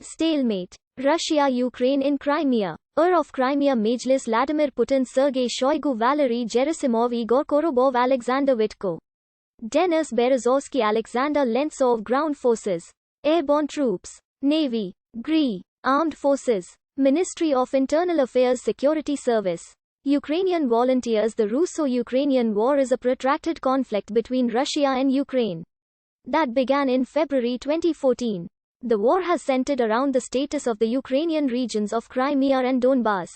Stalemate. Russia-Ukraine in Crimea. Of Crimea Majlis Vladimir Putin Sergei Shoigu Valery Gerasimov Igor Korobov Alexander Vitko. Denis Berezovsky Alexander Lentsov Ground Forces. Airborne Troops. Navy. GRI. Armed Forces. Ministry of Internal Affairs Security Service. Ukrainian volunteers. The Russo Ukrainian War is a protracted conflict between Russia and Ukraine that began in February 2014. The war has centered around the status of the Ukrainian regions of Crimea and Donbas.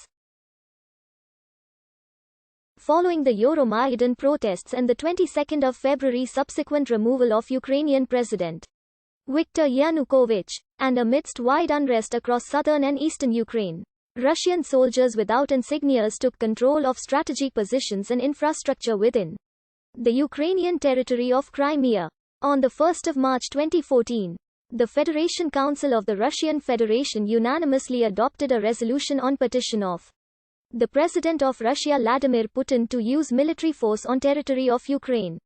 Following the Euromaidan protests and the 22nd of February subsequent removal of Ukrainian President Viktor Yanukovych, and amidst wide unrest across southern and eastern Ukraine, Russian soldiers without insignias took control of strategic positions and infrastructure within the Ukrainian territory of Crimea. On 1 March 2014, the Federation Council of the Russian Federation unanimously adopted a resolution on petition of the President of Russia Vladimir Putin to use military force on territory of Ukraine.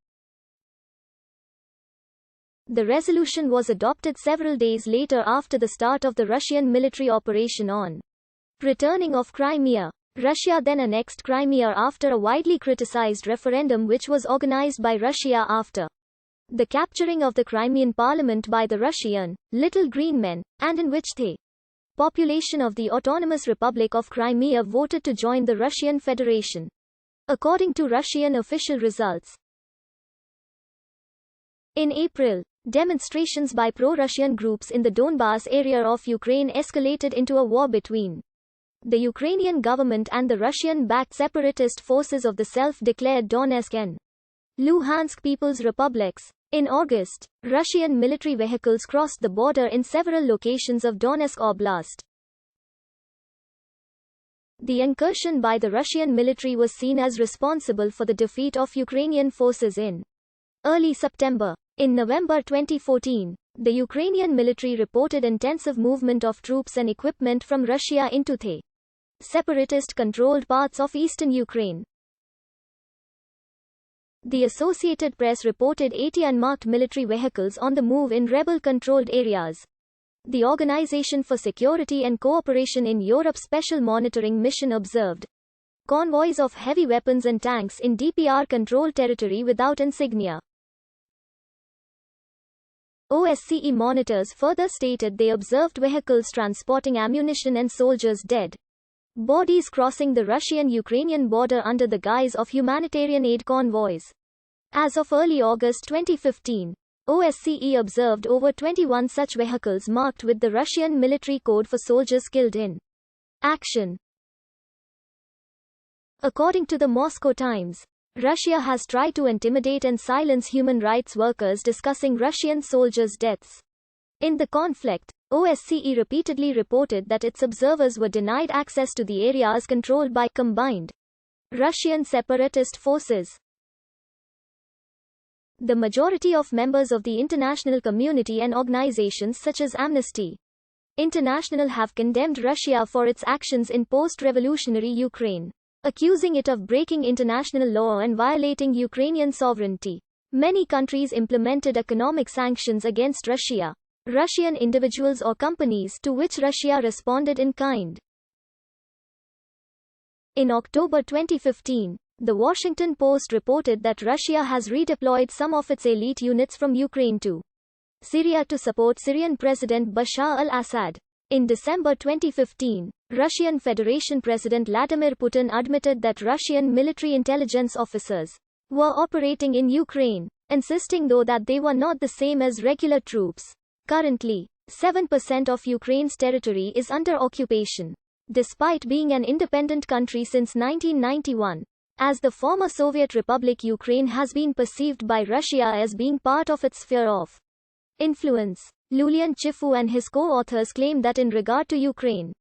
The resolution was adopted several days later after the start of the Russian military operation on returning of Crimea. Russia then annexed Crimea after a widely criticized referendum which was organized by Russia after the capturing of the Crimean parliament by the Russian Little Green Men, and in which the population of the Autonomous Republic of Crimea voted to join the Russian Federation. According to Russian official results, in April, demonstrations by pro-Russian groups in the Donbas area of Ukraine escalated into a war between the Ukrainian government and the Russian-backed separatist forces of the self-declared Donetsk and Luhansk People's Republics. In August, Russian military vehicles crossed the border in several locations of Donetsk Oblast. The incursion by the Russian military was seen as responsible for the defeat of Ukrainian forces in early September. In November 2014, the Ukrainian military reported intensive movement of troops and equipment from Russia into the separatist-controlled parts of eastern Ukraine. The Associated Press reported 80 unmarked military vehicles on the move in rebel-controlled areas. The Organization for Security and Cooperation in Europe's Special Monitoring Mission observed convoys of heavy weapons and tanks in DPR-controlled territory without insignia. OSCE monitors further stated they observed vehicles transporting ammunition and soldiers' dead bodies crossing the Russian-Ukrainian border under the guise of humanitarian aid convoys. As of early August 2015, OSCE observed over 21 such vehicles marked with the Russian military code for soldiers killed in action. According to the Moscow Times, Russia has tried to intimidate and silence human rights workers discussing Russian soldiers' deaths. In the conflict, OSCE repeatedly reported that its observers were denied access to the areas controlled by combined Russian separatist forces. The majority of members of the international community and organizations such as Amnesty International have condemned Russia for its actions in post-revolutionary Ukraine, accusing it of breaking international law and violating Ukrainian sovereignty. Many countries implemented economic sanctions against Russia, Russian individuals or companies, to which Russia responded in kind. In October 2015, The Washington Post reported that Russia has redeployed some of its elite units from Ukraine to Syria to support Syrian President Bashar al-Assad. In December 2015, Russian Federation President Vladimir Putin admitted that Russian military intelligence officers were operating in Ukraine, insisting though that they were not the same as regular troops. Currently, 7% of Ukraine's territory is under occupation, despite being an independent country since 1991. As the former Soviet Republic, Ukraine has been perceived by Russia as being part of its sphere of influence. Lulian Chifu and his co-authors claim that in regard to Ukraine,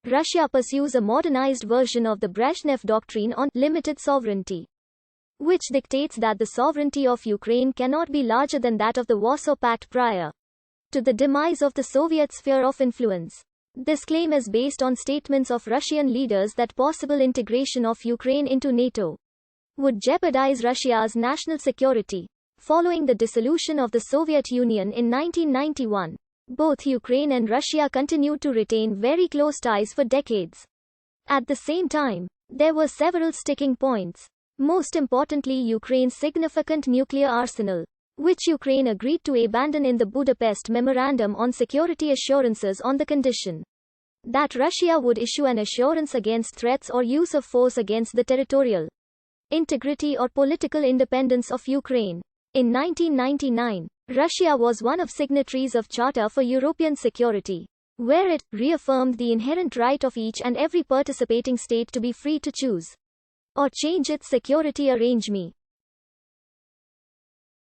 Russia pursues a modernized version of the Brezhnev Doctrine on limited sovereignty, which dictates that the sovereignty of Ukraine cannot be larger than that of the Warsaw Pact prior to the demise of the Soviet sphere of influence. This claim is based on statements of Russian leaders that possible integration of Ukraine into NATO would jeopardize Russia's national security. Following the dissolution of the Soviet Union in 1991, Both Ukraine and Russia continued to retain very close ties for decades. At the same time, there were several sticking points. Most importantly, Ukraine's significant nuclear arsenal, which Ukraine agreed to abandon in the Budapest Memorandum on Security Assurances on the condition that Russia would issue an assurance against threats or use of force against the territorial integrity or political independence of Ukraine. In 1999, Russia was one of signatories of Charter for European Security, where it reaffirmed the inherent right of each and every participating state to be free to choose or change its security arrangement.